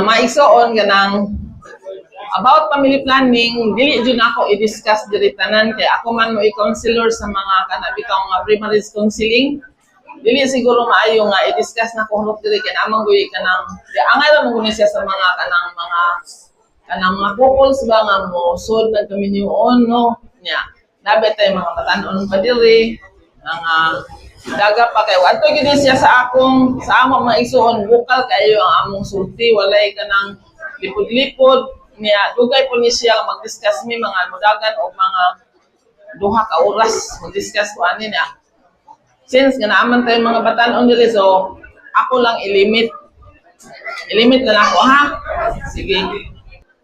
Maigsoon ganang about family planning, dili jud ako i-discuss diri tanan kay ako man mo i-counselor sa mga kanabitang primary counseling. Dili siguro maayo nga i-discuss na ko hulog diri kay amang guy kanang angay ra mo siya sa mga kanang mga couples ba nga mo sud nagkaminyoon no nya. Labi tay mga batan-on pa diri nga daga pa kay adto gid siya sa amo mga igsoon bukal kayo ang among sulti walay kanang lipod-lipod niya dugay po ni siya mag-discuss mi mga mudagan o mga duha ka oras mag-discuss ko ani niya since nga naaman tayo mga batan-on diri so ako lang i-limit na lang ako ha sige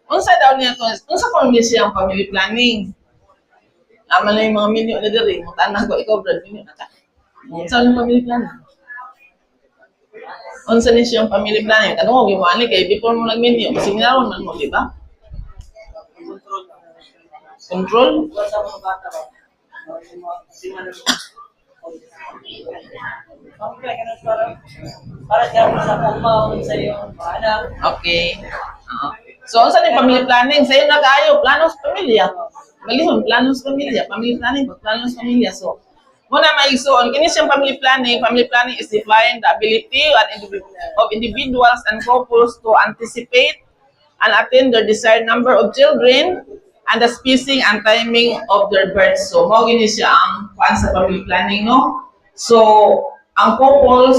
unsa daw niya unsa ko ni siya ang family planning naman lang yung mga minyo na diri mo tanah ko ikaw brad minyo na ta unsa ang family planning unsa ni siya ang family planning kanang og giwali kay before mo nagminyo seminaron man mo di ba control sa mga bata ba para diyan sa pagmahon sa iyong anak okay so unsa ni family planning sayo na kaayo plano sa pamilya balihon plano sa pamilya family planning plano sa pamilya so muna maigsoon kini siyang family planning is define the ability of individuals and couples to anticipate and attain their desired number of children and the spacing and timing of their birth. So, mao gini siya ang kuan sa family planning, no? So, ang couples,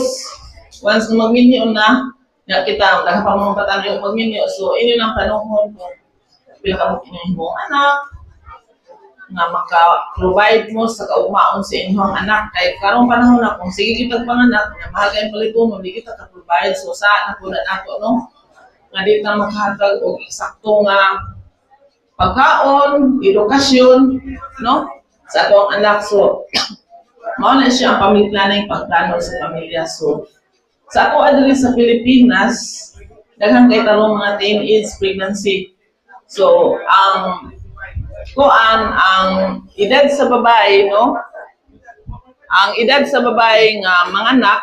once na magminyo na kita, nagpamamapatan yung magminyo. So, inyo lang panahon kung pila ka mo inyong anak, nga maka-provide mo sa kaugmaon sa inyong anak. Kaya karong panahon na, kung sige kita panganak, mahal kayong palito mo, hindi kita ka-provide. So, saan ako na nato, no? Nga di na makahatag o eksakto nga pagkaon, edukasyon, no? Sa atong anak. So, mao na siya ang family planning, pagplano sa pamilya. So, sa ako adili sa Pilipinas, daghang kay tarong mga teenage pregnancy. So, ang edad sa babae, no? Ang edad sa babae nga mga anak,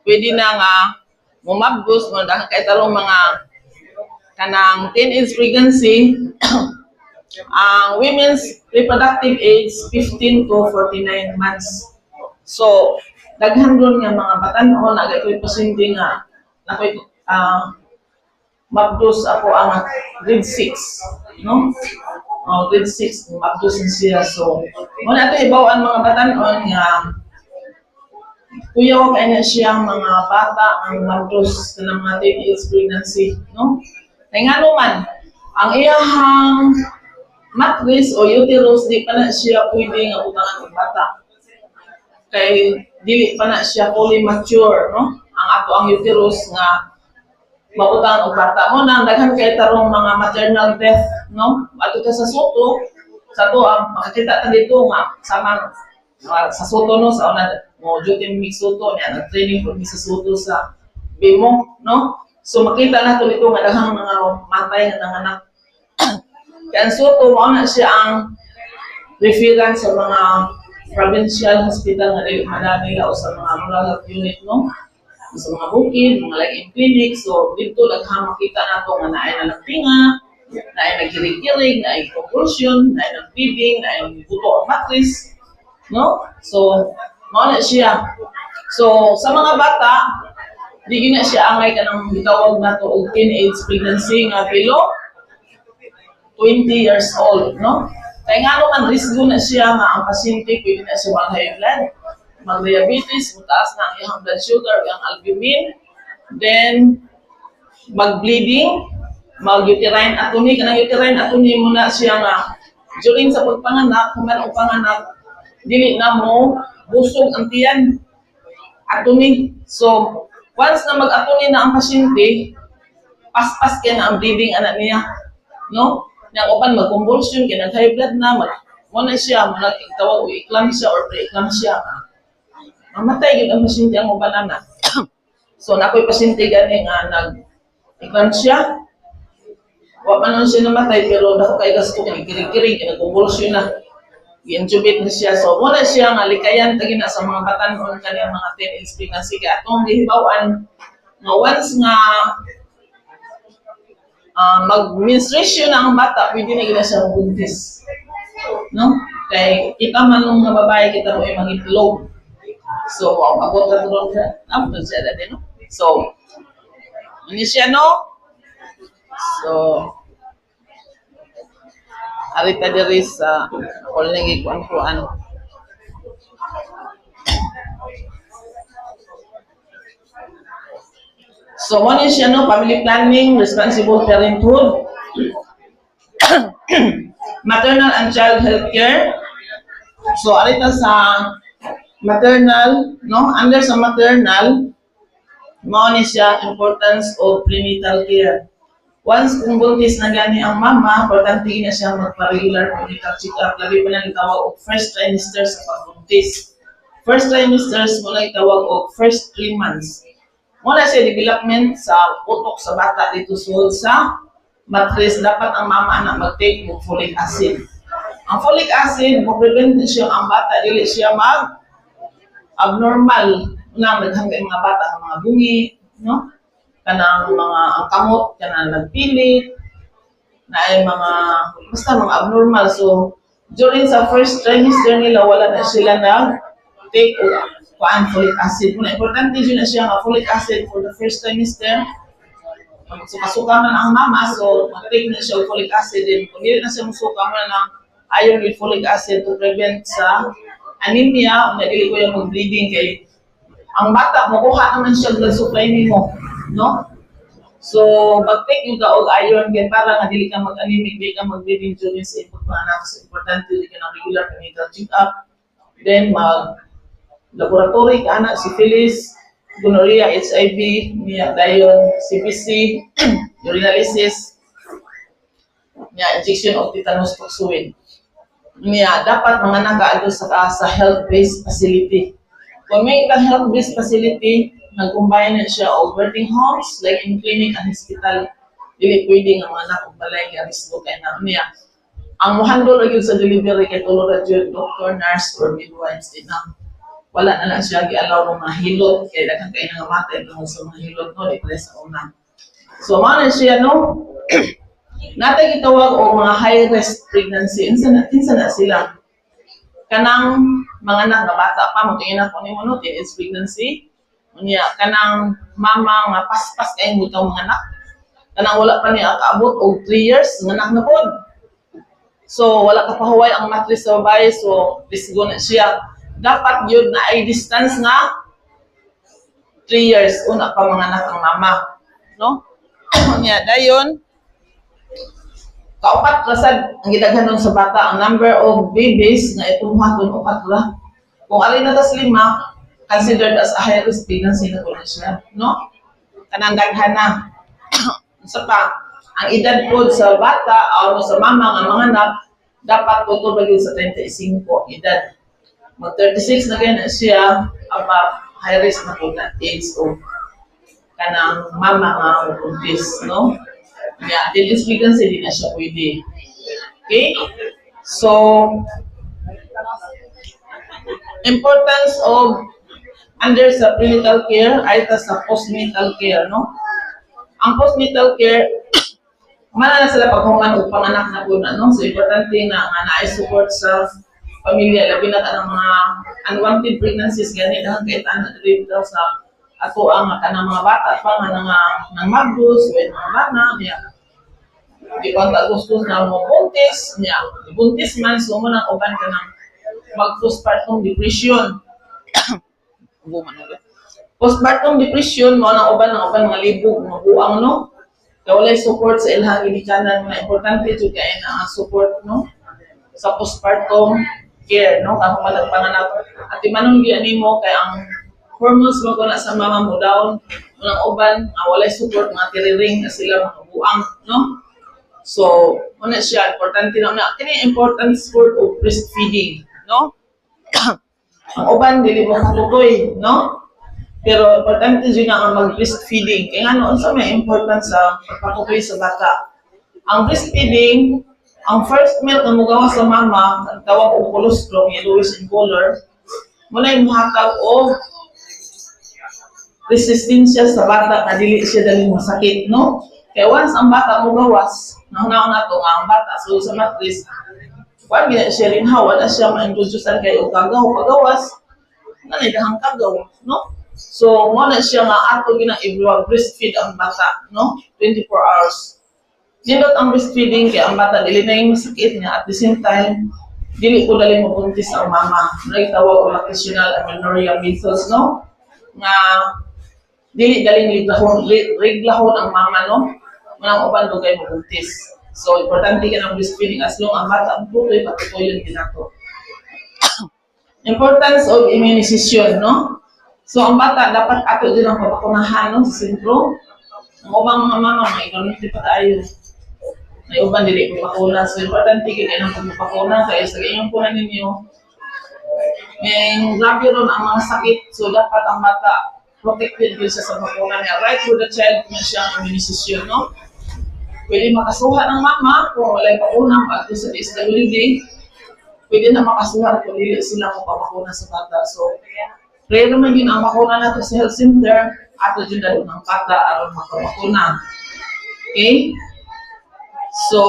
pwede na nga mumabdos, daghang kay tarong mga kanang teenage pregnancy. Ang women's reproductive age 15 to 49 months. So, daghan ron nga mga batan-on nagay pasyente nga nakoy mabdos ako ang grade 6, no? Grade 6 mabdos siya. So, mo na ito ibaw ang mga batan-on nga kuyaw kay na siya mga bata ang mabdos sa mga teenage pregnancy, no? Kaya nga naman, ang iyahang matris o uterus, di pa na siya pwede nga utangan ng bata. Kay dili pa na siya fully mature, no? Ang ato ang uterus nga mabutangan og bata mo nang daghan kay tarong mga maternal death, no? Ato ta sa Soto, sa to makakita ta dito nga sama sa Soto no sa una mo duty mix Soto niya nag-training ko sa Soto sa Bimo, no? So makita na to dito nga daghang mga matay nga nanganak. Kaya ang Soto, mao na siya ang referral sa mga provincial hospital nga dili madami o sa mga rural health unit, no? Sa mga bukid, mga like clinic. So, dito daghang makita nato nga naay nalagtinga, naay nagkirig-kirig, naay convulsion, naay nag-bleeding, naay buto ang matris, no? So, mao na siya. So, sa mga bata, di na siya angay kanang gitawag nato og teenage pregnancy nga below 20 years old, no? Kaya nga naman, risgo na siya nga ang pasyente, pwede na siya mag-high blood, mag-diabetes, mataas na ang iyang blood sugar, ang albumin, then mag-bleeding, mag-uterine atony, kanang uterine atony muna siya nga, during sa pagpanganak, kung mayroong panganak, dili na mo, busog ang tiyan, atony. So, once na mag-atony na ang pasyente, pas-pas kaya na ang bleeding anak niya, no? Yang upan mag-convulsion, kaya nag-high blood na, muna siya, muna tawag o eclampsia or pre-eclampsia. Mamatay yun ang pasyente ang upan anak. So, nako'y pasyente gani nga nag-eclampsia. Wa man nun siya namatay, pero dako kay gasto, kinig-kirig, nag-convulsion na. I-intubate na siya. So, muna siya nga likayan, tagina sa mga batanon kaniyang mga teenage pregnancy. Kaya atong gihibawan, nga once nga mag-menstruation na ang bata, pwede na gila siya buntis. No? Kay kita man nung mga babae, kita mo ay mag-itlog. So, abot ka doon siya. Abot siya dati, no? So, ano siya, no? So, arita diri sa kolnegi kuan-kuan. So, ano siya, no? Family planning, responsible parenthood, maternal and child health care. So, arita sa maternal, no? Under sa maternal, mao ni siya importance of prenatal care. Once kung buntis na gani ang mama, importante na siya magpa-regular prenatal check-up. Labi pa lang itawag og first trimester sa pagbuntis. First trimester mo lang itawag og first 3 months. Muna siya development sa utok sa bata dito sa matris. Dapat ang mama na mag-take ng folic acid. Ang folic acid, mo-prevent siya ang bata, dili siya abnormal na naghanggang mga bata, ang mga bungi, no? Kanang mga ang kamot, kanang nagpilit, na ay mga, basta mga abnormal. So, during sa first trimester nila, wala na sila take folic acid. Muna, importante yun na siya ang folic acid for the first trimester. So, masuka man ang mama, so, mag-take na siya folic acid din. Kung hindi na siya masuka man ng iron with folic acid to prevent sa anemia, o nadili ko yung mag-bleeding kay ang bata, makuha naman siya blood supply nimo, no? So, mag-take yung og iron kaya para nga dili ka mag-anemic, dili ka mag-bleeding during sa ipot mga anak. So, importante dili ka ng regular prenatal check-up. Then, mag-laboratory ka anak, syphilis, gonorrhea, HIV, dayon, CBC, urinalysis, injection of tetanus toxoid. Dapat mga nag-aado sa health-based facility. Kung may health-based facility, nag-combine na siya o birthing homes, like in clinic and hospital, dili pwede nga mga anak o balay nga risiko kay na niya. Ang muhandol lagi sa delivery kay tulad yun, doctor, nurse, or midwives din na. Wala na lang siya gi-allow ng mga hilot, kaya daghang kayo nga matay tungkol sa mga hilot, no, di pala sa una. So, mga na siya, no? Natay gitawag o mga high-risk pregnancy, insa na sila. Kanang mga anak na bata pa, matingin ako ni mo, no, teenage pregnancy. Kanang mama nga paspas kayong butaw mga anak. Kanang wala pa niya kaabot og 3 years, ng anak na po. So, wala ka pahuway ang matris sa babae, so, risgo na siya. Dapat yun na ay distance nga 3 years, una pa mga anak ang mama. No? Dayon, kaupat rasad ang gidaghanon sa bata ang number of babies nga itumuhaton upat ra. Kung alin na tas 5, considered as a high risk pregnancy na po na siya, no? Kanang daghan na. Isa pa, ang edad po sa bata o sa mama nga mga anak dapat po bagay sa 35 edad. Mag 36 na kaya na siya about high risk na po na age o kanang mama nga buntis, no? Teenage pregnancy din na siya pwede. Okay? So, importance of under sa prenatal care ay sa postnatal care, no? Ang postnatal care, mana na sila paghuman o panganak na po na, no? So, importante na nga na-support sa pamilya, labi na ka ng mga unwanted pregnancies, ganit ang kahit anak dito sa ato ang kanang mga bata pa nga nang magbus, with mga bana, niya. Di ko ang gusto na mo buntis, niya. Buntis man, so mo nang uban ka ng mag-postpartum depression. Postpartum depression, mo nang uban mga libog, mga buang, no? Kaya walay support sa ilhang ginikanan, mga importante ito kaya na support, no? Sa postpartum care, no? Kung malagpanganak. At imanong giyan mo kaya ang hormones mo na sa mama mo down, unang uban, walay support, mga tiriring na sila mga buang, no? So, muna siya, importante na una. Kini important sport of breastfeeding, no? Ang uban, dili mo katutoy, no? Pero importante din na ang mag-breastfeeding. Kaya nga noon sa may importance sa pagpatutoy sa bata. Ang breastfeeding, ang first milk na mugawa sa mama, ang tawag o colostrum, yellowish in color, muna yung muhatag o resistensya sa bata na dili siya dali masakit, no? Kaya once ang bata mo gawas, nahunaon na to nga ang bata so sa matris, kuan gina siya rin ha, wala siya ma-introducean kay og kagaw, pagawas, nanidahang kagaw, no? So, mo na siya nga ato gina-evaluate breastfeed ang bata, no? 24 hours. Nindot ang breastfeeding kaya ang bata dili na yung masakit niya at the same time dili ko dali mabuntis ang mama. Nagtawag og lactational amenorrhea methods, no? Nga dili daling reglahon ang mama, no? Manang uban dugay mabuntis. So, importante ka ng breastfeeding as long ang bata ang tutoy patutoy ginato. Importance of immunization, no? So, ang bata dapat ato din ang papakunahan, no? Sa sentro. Ang ubang mga mama, may ignorante pa tayo. May uban dili magpakuna. So, importante kayo ng pagpapakuna. Kaya sa inyong kunan ninyo, may grabe ron ang mga sakit. So, dapat ang bata protected din siya sa bakuna niya. Right for the child na siyang immunization, no? Pwede makasuhan ng mama kung wala yung pakunang pagto sa DSWD. Pwede na makasuhan kung dili sila magpapakuna sa bata. So, rare naman yun ang bakuna nato sa health center. Ato dyan dalo ng bata aron magpapakuna. Okay? So,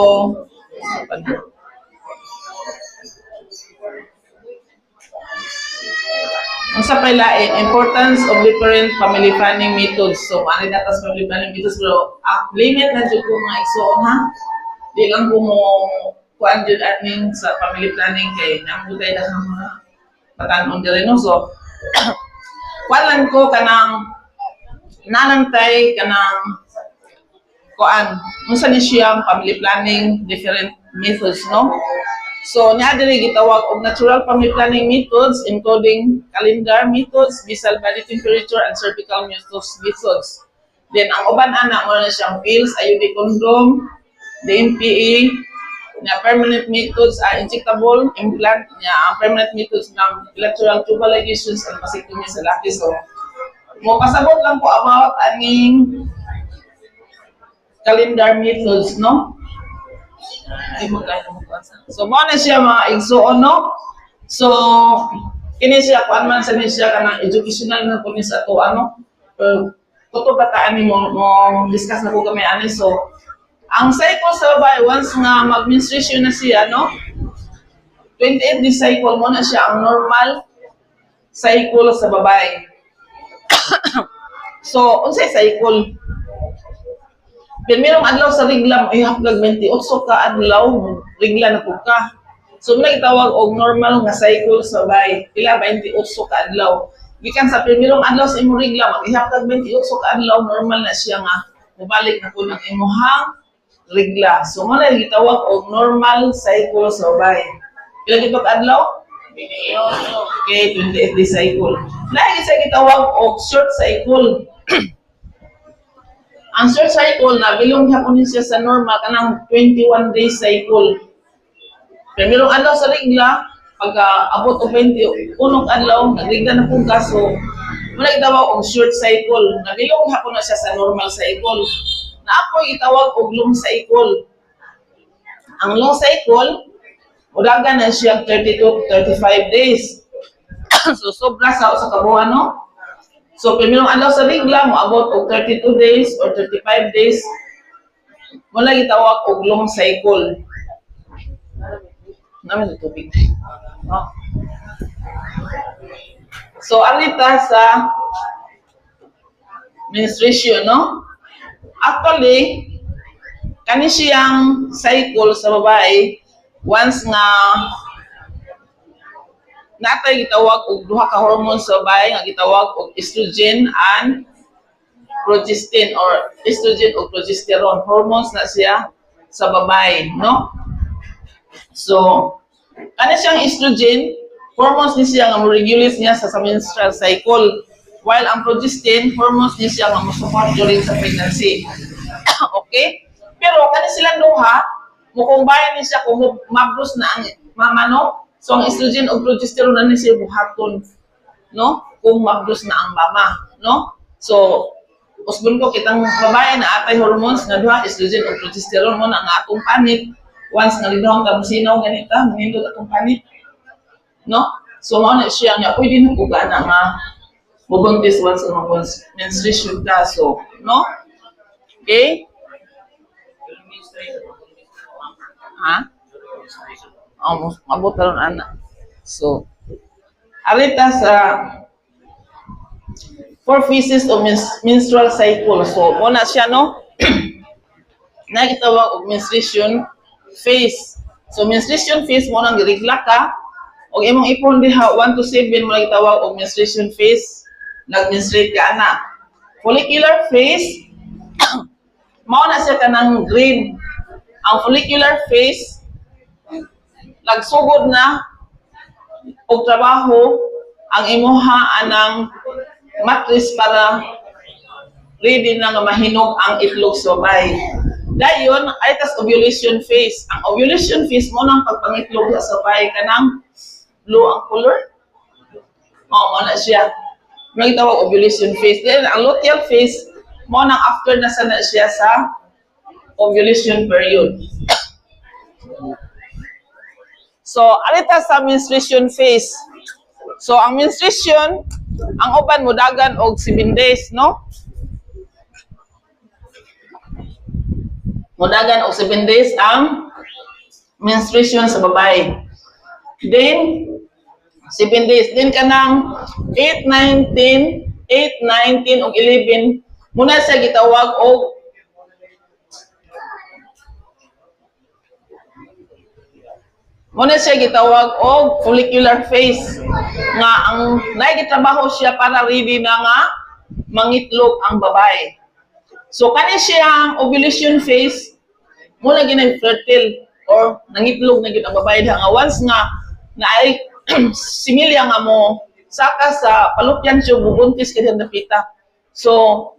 ang sa pailain, importance of different family planning methods. So, ano na tas family planning methods, pero limit na dyan ko mga igsoon, ha? Di lang ko mo kuhaan dyan ating sa family planning kay namutay na mga patanon dyan, no? So, kuhaan ko kanang nanantay kanang kuhaan. Unsa ni siyang family planning, different methods, no? So, niya diri gitawag og natural family planning methods including calendar methods, basal body temperature, and cervical methods. Then, ang uban ana mo na siyang pills, IUD condom, DMPA, na permanent methods are injectable, implant, niya ang permanent methods ng bilateral tubal ligations and vasectomy sa laki. So, mo pasabot lang ko about aning calendar methods, no? So, mo na siya mga igsoon, no? So, kini siya, kuan man sa siya kanang educational na kunin sa ato, ano? Kuto bataan ni mo discuss na ko kami, ani. So, ang cycle sa babae, once nga mag-menstruation na siya, no? 28 day cycle mo na siya, ang normal cycle sa babae. So, unsay cycle? Pirmirong adlaw sa regla mo ihaplag 28 ka adlaw regla na pud ka. So muna gitawag og normal nga cycle sa babae. Pila 28 ka adlaw. Gikan sa pirmirong adlaw sa imong regla mag-ihaplag 28 ka adlaw normal na siya nga mobalik na pud ang imong regla. So muna gitawag og normal cycle sa babae. Pila gid adlaw? Okay, 28 day cycle. Lahi sa gitawag og short cycle. Ang short cycle na bilong hapon siya sa normal kanang 21 day cycle. Primerong adlaw sa regla, pagka abot og 21 adlaw, nagregla na pong kaso, muna itawag og short cycle. Nabilong hapon na siya sa normal cycle. Naapoy itawag og long cycle. Ang long cycle, udaga na siya 32 to 35 days. So, sobra sa kabuhan, no? So, primerong adlaw sa regla, moabot og 32 days or 35 days, mula gitawag og long cycle. Namin sa tubig. No? So, alita sa menstruation, no? Actually, kani siyang cycle sa babae, once nga natay gitawag og duha ka hormones sa babae nga gitawag og estrogen and progestin or estrogen o progesterone hormones na siya sa babae, no? So, kani siyang estrogen hormones ni siya nga mo-regulate niya sa menstrual cycle, while ang progestin hormones ni siya nga mo-support during sa pregnancy. Okay? Pero kani silang duha mo combine ni siya kung mabdos na ang mama, no? So, ang estrogen o progesterone na siya buhaton, no? Kung mabdos na ang mama, no? So, usbon ko kitang babae na atay hormones nga duha, estrogen o progesterone mo na nga atong panit. Once nga lidahong ka musinaw, ganita, manindot atong panit, no? So, mo na siya nga, pwede na kuga na nga mubuntis once ang menstruation ka. So, no? Okay? Mabot ron ana. So, arita sa 4 phases of menstrual cycle. So, muna siya, no? Nagitawag og menstruation phase. So, menstruation phase mo nang girigla ka, og imong ipon diha 1 to 7 mo nagitawag og menstruation phase. Nag-menstruate ka ana. Follicular phase, mao na siya kanang green. Ang follicular phase, nagsugod na og trabaho ang imuha anang matris para ready na nga mahinog ang itlog sa babae. Dayon ay tas ovulation phase. Ang ovulation phase mo nang pagpangitlog sa babae kanang blue ang color. Mo na siya. May tawag ovulation phase. Then ang luteal phase mo nang after na sana siya sa ovulation period. So, alita sa menstruation phase. So, ang menstruation, ang uban mo dagan og 7 days, no? Mudagan og 7 days ang menstruation sa babae. Then, 7 days. Then kanang 8, 9, 10, 8, 9, 10, og 11, muna siya gitawag og follicular phase nga ang naigitrabaho siya para ready na nga mangitlog ang babae. So kani siyang ovulation phase muna ginay fertile or nangitlog na gid ang babae nga once nga naay similya nga mo saka sa fallopian tube bubuntis kay napita. So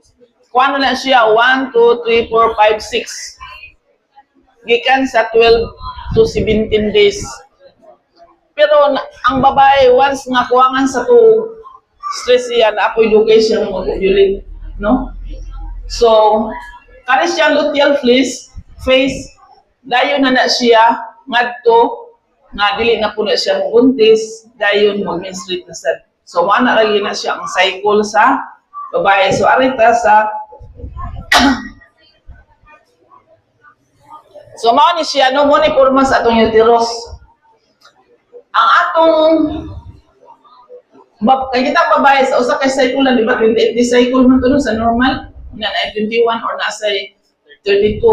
kuano na siya 1 2 3 4 5 6 gikan sa 12 to 17 days. Pero ang babae once nga kuwangan sa to stress siya na apoy dugay siya mag-ovulate, no? So, kani siya luteal phase, dayon na siya ngadto nga dili na puno siya buntis, dayon mag-menstruate na sad. So, mana lagi na siya ang cycle sa babae. So, arita sa So, mao ni siya, no, mo ni porma sa atong uterus. Ang atong kay kita babae sa usa ka cycle lang, di ba? 28 day cycle man to sa normal, na 21 or nasa 32.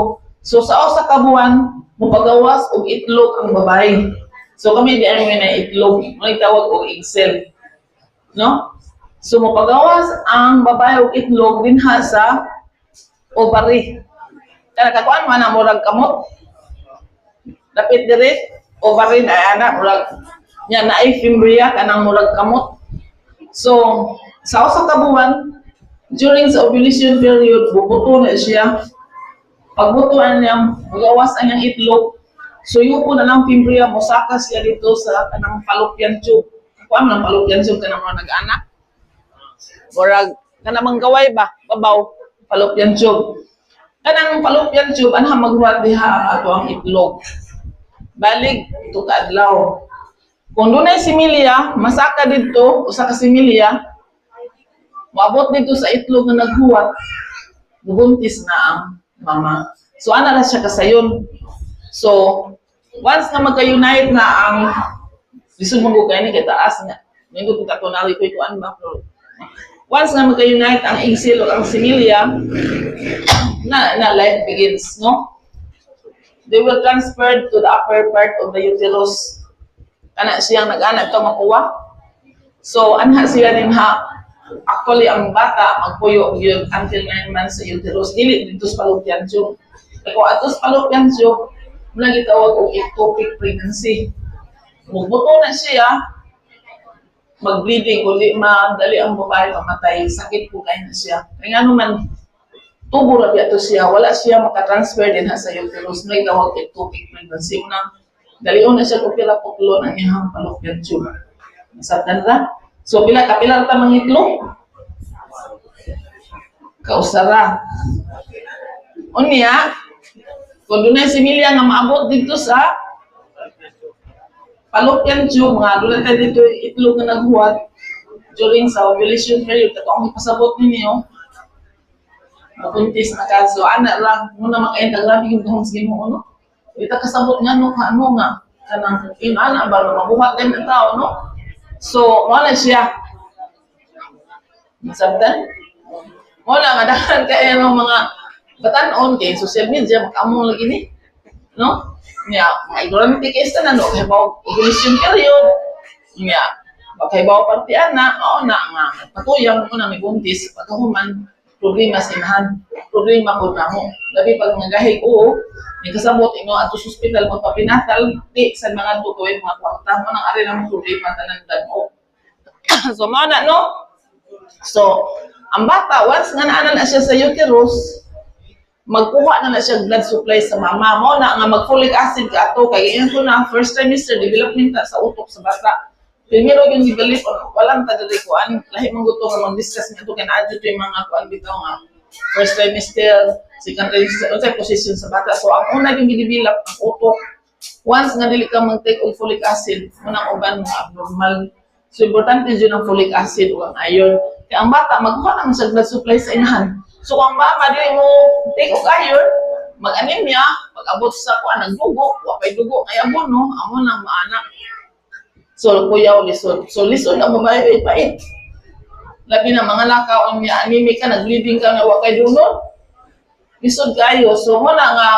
So, sa usa ka buwan, mupagawas og itlog ang babae. So, kami di ay na itlog, may tawag og egg cell. No? So, mupagawas ang babae og itlog dinha sa ovary. Kaya kakuan man ang murag kamot. Dapit dire ovary na ana murag nya naay fimbria kanang murag kamot. So sa usa ka buwan during sa ovulation period bubuto na siya. Pagbutuan niya magawas ang iyang itlog. So yupo na lang fimbria mosaka siya dito sa kanang fallopian tube. Kuan man ang fallopian tube kanang mga nag-anak. Murag kanang manggaway ba babaw fallopian tube. Kanang fallopian tube anha magruwat diha ang ato ang itlog. Balig ito ka adlaw. Kung dunay similya, masaka dito usa ka similya, moabot dito sa itlog nga naghuwat, bubuntis na ang mama. So ana na siya kasayon. So once nga magka-unite na ang lisod mo kay ni kay taas nga. Nindot kita tunali ko ikuan ba pero once nga magka-unite ang egg cell o ang similya, na life begins, no? They will transfer to the upper part of the uterus. Kana siyang nag-anak to makuha. So, anha siya din ha. Actually, ang bata, magpuyo yun until 9 months sa uterus. Dili dito sa fallopian tube. Kung ato sa fallopian tube, muna gitawag og ectopic pregnancy. Magbuto na siya, mag-bleeding, kundi madali ang babae mamatay. Sakit po kayo na siya. Kaya nga naman, tubo na biya to siya, wala siya makatransfer din ha sa uterus, may tawag ectopic pregnancy. Unang, dalion na siya kung pila puklo ng iyang fallopian tube. Nasabtan ra? So, pila ta mangitlog? Kausara. Unya, kung doon na similya nga maabot dito sa fallopian tube, nga doon na dito itlog na naghuwat during sa ovulation period, katong ipasabot ninyo, mabuntis na ka. So, ana lang, muna makain, tagrabi yung kahong sige mo, ano? Ita kasabot nga, no, ano nga. kanang inana ba mabuhat din ang tao, no? So, wala siya. Masabtan? Wala nga dahan kaya ng mga batanon kay social media makamong lagi ni, no? Nya, may ignorante case na no kay ba ovulation period. Nya, bakay ba partian na, oo na nga patuyang mo na may buntis pagkahuman problema sa inahan. Problema ko na mo. Labi pag nagahig oo, may kasabot ino ato sa hospital mo papinatal, di sa mga tutuin mga kwarta mo nang ari lang problema tanan dano. So mao na no. So ang bata once nga naa na siya sa uterus, magkuha na siya blood supply sa mama mo na nga mag folic acid ka ato kay ito na first trimester development sa utok sa bata. Primero yung develop walang tagalikuan lahi mong gusto nga mag-discuss nito kay adto yung mga kuan bitaw nga first trimester, second trimester, unsay position sa bata. So ang una yung gidevelop ang utok. Once nga dili ka mag-take og folic acid, munang uban mo abnormal. So importante yun ang folic acid o ang iron. Kaya ang bata magkuha na sa blood supply sa inahan. So ang mama dili mo take og iron, mag-anemia, pag-abot sa kuan nagdugo, wa pay dugo kay abono, amo nang maanak. So kuyaw lisod. So lisod ang babae ay pait. Labi na mga lakaw ang anemic ka, nag-bleeding ka nga wa kay dunod. Lisod kayo. So wala nga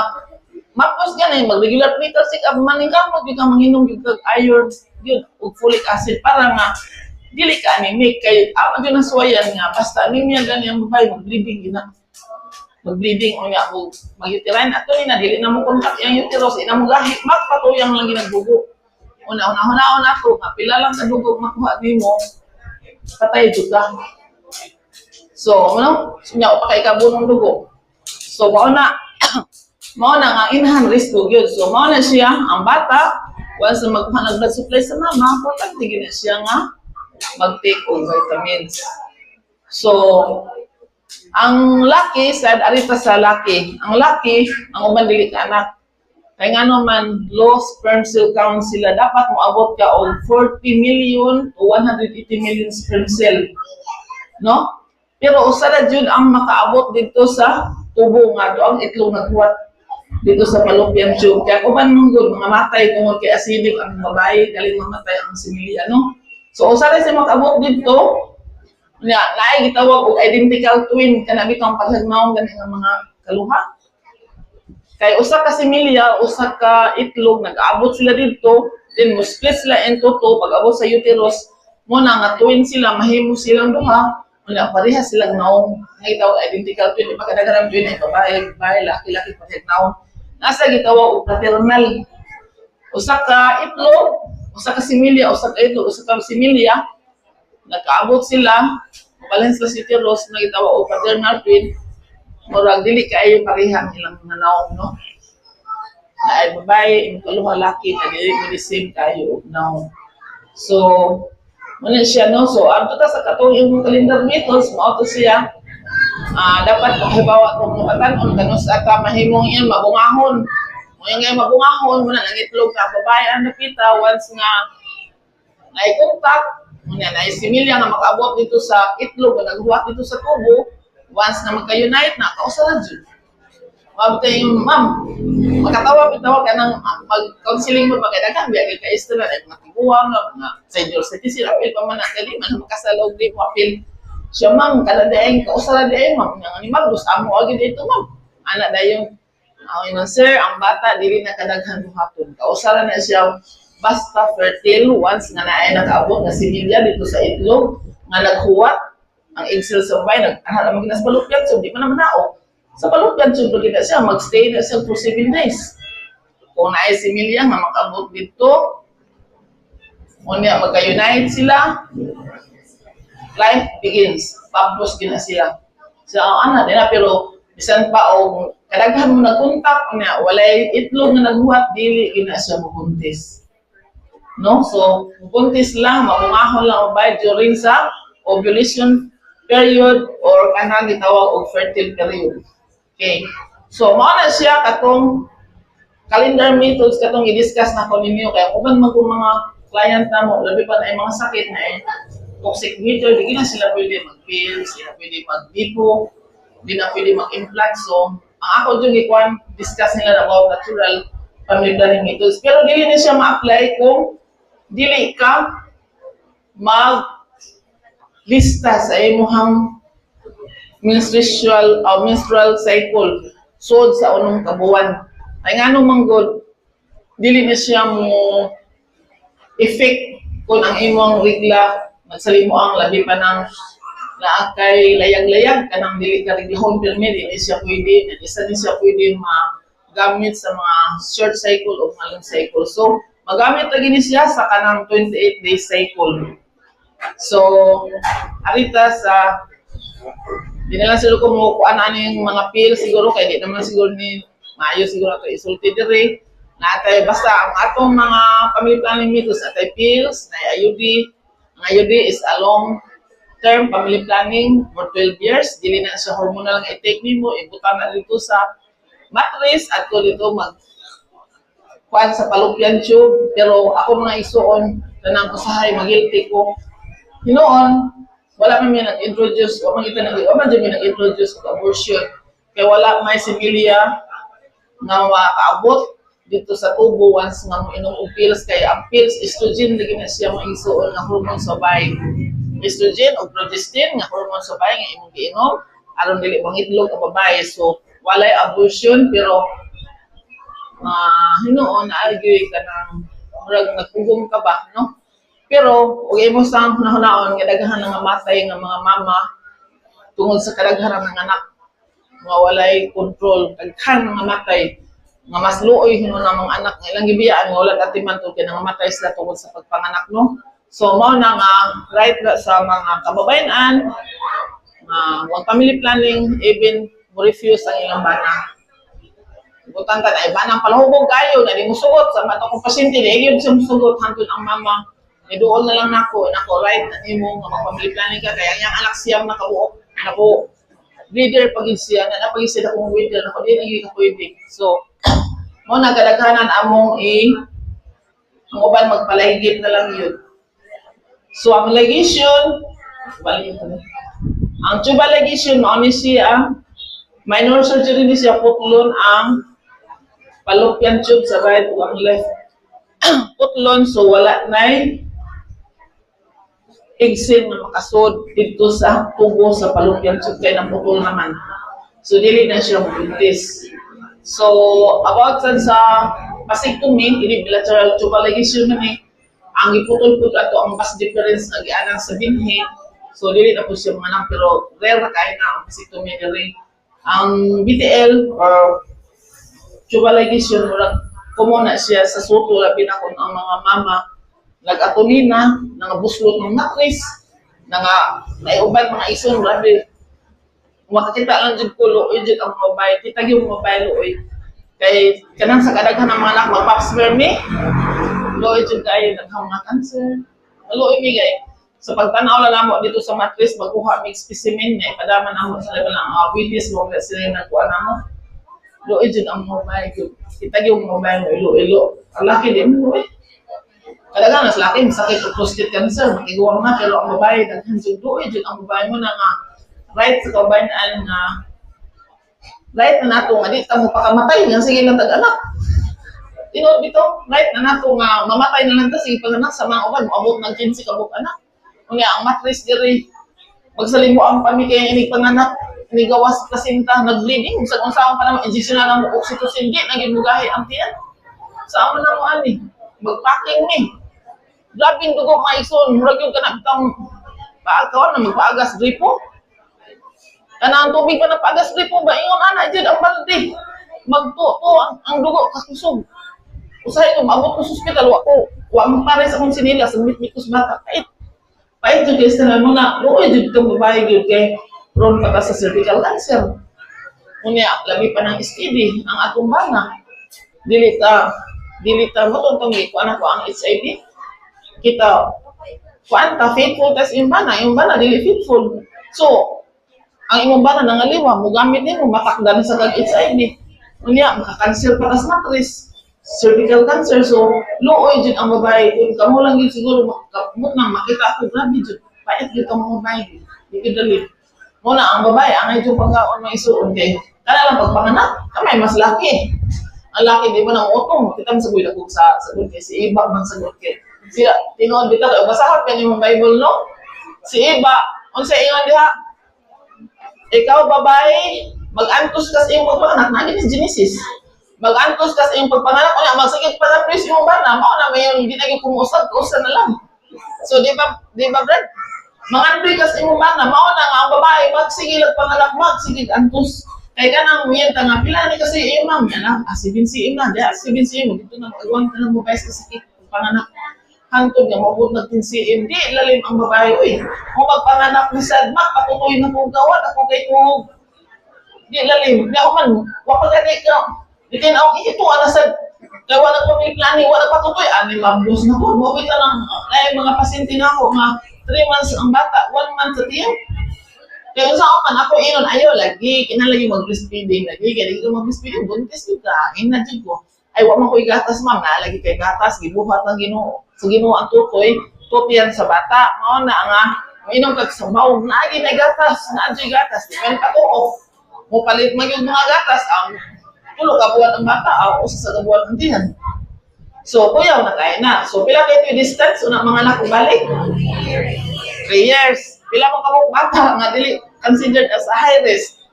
mapos ganay mag-regular meter check-up maning ka mo di ka manginom gyud kag iron gyud ug folic acid para nga dili ka anemic kay amo gyud nasuwayan nga basta anemia gani ang babae mag-bleeding gina. Mag-bleeding o nga ug mag-uterine ato ni na dili na mo contact yang uterus ina mo gahit magpatuyang lang ginagbugo. Una ako nga pila lang ka dugo makuha nimo patay jud ka. So, ano? Nya pa kay kabunong dugo. So, mao na nga inhan risk gyud. So, mao na siya ang bata once na magkuha ng blood supply sa mama, importante gyud na siya nga mag-take og vitamins. So, ang laki sad arita sa laki. Ang laki ang uban dili ka anak. Kaya nga naman, low sperm cell count sila, dapat moabot ka og 40 million to 180 million sperm cell. No? Pero usara jud ang makaabot dito sa tubo nga do ang itlog naghuwat dito sa fallopian tube. Kaya uban mong gud mga matay tungod kay acidic ang babae, galing mamatay ang similya, no? So usara siya makaabot dito, nya naay gitawag og identical twin kana bitong paghagnaon gani nga mga kaluha. Kay usa ka similya, usa ka itlog, nag-aabot sila dito, then mo split sila into two, pag-abot sa uterus, muna nga twin sila, mahimo silang duha, muna pareha silang naong, nga gitawag identical twin, di ba kadagaran twin ay babae, laki-laki pareha naong. Nasa gitawag og fraternal. Usa ka itlog, usa ka similya, usa ka itlog, usa ka similya, nag-aabot sila, balance sila sa uterus, nga gitawag og fraternal twin, murag dili kaayo pareha nilang nanaw, no? Na ay babae, yung kaluha laki, na dili mo same kayo og naw. So, muna siya, no? So, abto ta sa katong yung calendar methods, mao to siya. Dapat mahibawa kung mabatan, kanus ata mahimong yan, mabungahon. Mo yung ngayon mabungahon, muna nangitlog na babae ang napita, once nga naikontak, muna naisimilya na makaabot dito sa itlog, naghuwat dito sa tubo, once na magka-unite na, kausaran dyan. Mabita yung, ma'am, magkatawa-bitawa ka ng mag-counseling mo, magkadagang, biya kay ka-istila, ay mga tiguang, mga senior citizen, apil pa man na, dali man, makasalog di mo, apil. Siya, ma'am, kaladaing, kausaran di ma'am, nga ni ma'am, gusto mo agad dito, ma'am. Anak na yung, sir, ang bata, dili na kadaghan buhaton. Kausaran na siya, basta fertile, once nga na ay nakaabot na similya dito sa itlog, nga naghuwat, ang egg cell sa babae, naghanap maging sa fallopian tube, di pa naman nao. Sa fallopian tube, lagi na siya, mag-stay na siya for 7 days. Kung naay similya, nga makabot dito, unya magka-unite sila, life begins. Pablos gina sila. So, ang anak nila, pero bisan pa, o kadaghan mo nagkontak, unya, walay itlog na naghuhat, dili gina siya mabuntis. No? So, mabuntis lang, mabungahon lang babae during sa ovulation period or kanang gitawag og fertile period. Okay. So, mao na siya katong calendar methods katong i-discuss na ko ninyo kaya kung man mga client na mo, labi pa na ay mga sakit na toxic meter, di na sila pwede mag-pills, di na pwede mag-lipo, di na pwede mag-implant. So, ang ako dyan ikuan, discuss nila about natural family planning methods. Pero dili na siya ma-apply kung dili ka mag-lista sa imuhang menstrual cycle sud sa unong kabuwan. Ay ngano manggod dili na siya mo effect kung ang imong regla magsalimo ang labi pa ng naa kay layag-layag kanang dili ka reglahon pirmi dili siya pwede, isa din siya pwede magamit sa mga short cycle o mga long cycle. So magamit lagi ni siya sa kanang 28-day cycle. So arita sa di na lang sila kumukuha na yung mga pills siguro kaya di naman siguro ni maayo siguro ito isulti diri natay basta ang atong mga family planning methods atay pills na IUD. Ang IUD is a long term family planning for 12 years. Dili na siya hormonal nga i-take nimo, ibutan na dito sa mattress at ko dito mag kuan sa fallopian tube. Pero ako mga isuon tanang usahay magilti ko. Hinoon wala man may nag-introduce o mangita man dyan may nag-introduce og abortion. Kaya wala may similia nga makaabot dito sa tubo once nga mo inom og pills kay ang pills estrogen lagi na siya maigsuon nga hormone sa bahay. Estrogen o progestin nga hormone sa bahay nga imong giinom aron dili mangitlog ang babae. So walay abortion pero hinoon na-argue ka ng murag nagpugong ka ba, no? Pero ug imo sa hunahon nga daghan nga matay nga mga mama tungod sa kadaghanan ng anak nga walay control, daghan nga matay nga mas luoy hinon ang mga anak nga ilang gibiyaan nga wala atiman to kay nangamatay sila tungod sa pagpanganak, no? So mao na nga right na sa mga kababayan wag family planning even mo refuse ang ilang bana. Butang ka na ibanang palahubog kayo na di mo sugot sa mato kong pasyente di gyud siya musugot hangtod ang mama iduol na lang nako right na nimo nga mag-family planning ka kaya ang anak siyang nakabuok nako leader pagid siya na napagid siya akong leader nako di lagi ka pwede. So mo nagadaghanan among ang uban magpalahigit na lang yun. So ang ligation ang tubal ligation mao ni siya minor surgery ni siya putlon ang fallopian tube sa right ug ang left putlon so wala nay exit na makasod dito sa tubo sa fallopian tube kay naputol naman. So dili na siya mabuntis. So about sa vasectomy, ini bilateral tubal ligation man ang iputol pud ato ang vas difference nga gianan sa binhi. So dili na po siya manang pero rare na kay na ang vasectomy diri. Ang BTL or tubal ligation murag common na siya sa suto labi na kun ang mga mama nag-atulina, nangabuslot ng matris, naiuban mga ison, grabe. Makakita lang dyan ko, looy dyan ang mobile, kitag yung mobile looy. Kay, kanang sa kadaghan ng mga anak, mag-pap sperm looy dyan kayo, naghang na cancer. Looy mi gay. Sa pagtanaw lang mo dito sa matris, magkuha may specimen niya, ipadaman na mo sa level ng witness mo, kasi sila yung nagkuha na mo. Looy dyan ang mobile, kitag yung mobile mo, ilo-ilo. Ang laki din mo kadaghan mas laki sakit og prostate cancer matiguang na pero ang babae daghan jud duoy jud ang babae mo na nga right sa kabayan nga right na nato nga di ta mo pakamatay nga sige lang tag-anak tinuod bitaw right na nato nga mamatay na lang ta sige panganak sa mga uban moabot ng 15 ka buok anak unya ang matris diri magsalimo ang pami kay ini panganak ini gawas plasinta nag-bleeding sa unsaon pa naman injection na lang oxytocin di naging mugahi ang tiyan sa amo na mo ani magpacking ni grabing dugo maison, murag yung kanang paagaw na magpaagas dripo. Kanang tubig pa na paagas dripo ba ingon ana jud ang balde. Magtuto ang dugo kakusog. Usahay ko maabot ko sa ospital wa mo pare sa akong sinila sa mitmit ko sa bata. Pait jud kay sa mo na luoy jud kang babae jud kay prone pa sa cervical cancer. Unya labi pa ng STD ang atong bana. Dilita mo tuntong kuan ako ang HIV. Kita kuanta faithful tas yung bana dili faithful. So ang imong bana nangaliwa mo gamit nimo matakdan sa kag HIV. Unya maka-cancer pa tas matris, cervical cancer. So luoy jud ang babae kun kamo lang gyud siguro makaput nang makita ako grabe jud pait gyud ang babae. Di gyud dali. Muna ang babae ang jud pagkaon may isuon kay kana lang pagpanganak kamay mas laki. Ang laki di mo nang utong, kita mo sa gulit ako sa sagot kay si Iba man sagot kay. Siya tinuod bitaw kay basahan kay imong Bible no. Si Iba, unsa ingon diha? Ikaw babae, mag-antos kas iyong pagpanganak na ni Genesis. Mag-antos kas iyong pagpanganak unya magsigit pa sa pres imong bana, mao na may hindi na gyud kumusad, usa na lang. So di ba Brad? Mangandoy kas imong bana, mao na nga ang babae magsigil og panganak magsigil antos. Kay kanang uyan ta nga pila ni kasi imam yan ah, asibin si imam, di asibin si imam dito nang agwan ka nang babae sa sakit panganak. Hantod nga mabud nagtinsiin, di lalim ang babae uy. Mo magpanganak ni sadmak patutoy na ko gawat ako kay ko. Di lalim, di ako man wa pa gani ka. Dikin ako ito ana sad kay wala ko may plani, wala patutoy ani mablos na ko. Mo bita lang ay mga pasyente na ako nga 3 months ang bata, 1 month sa tiyan. Kaya sa man ako ingon ayo lagi kinalagi mag-breastfeeding lagi kaya di ko mag-breastfeeding buntis kita ina jud ko. Ay wa man ko igatas ma'am na lagi kay gatas gibuhat ng Ginoo. Sa Ginoo ang tutoy, tupian sa bata. Mao na nga mainom kag sabaw lagi na gatas, na jud gatas di man patuo. Mo palit man yung mga gatas ang tulo ka buwan ang bata o usa sa buwan ang tiyan. So kuyaw na kay na. So pila kay distance una mga anak ko balik? 3 years. Pila mo kamong bata nga dili considered as a high risk.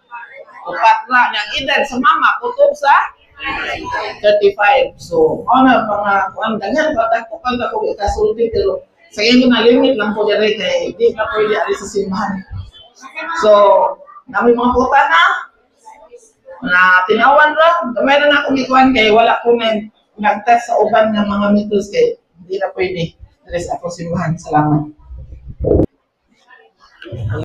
Upat na niyang edad sa mama kutob sa 35. So, na mga kuan daghan pa ko kasulti pero sa inyo na limit lang po diri kay di pa pwede ali sa simbahan. So, nami mga puta na tinawan ra, meron na akong ikuan kay wala ko na nag-test sa uban ng mga mitos kay hindi na pwede diri sa akong simbahan. Salamat.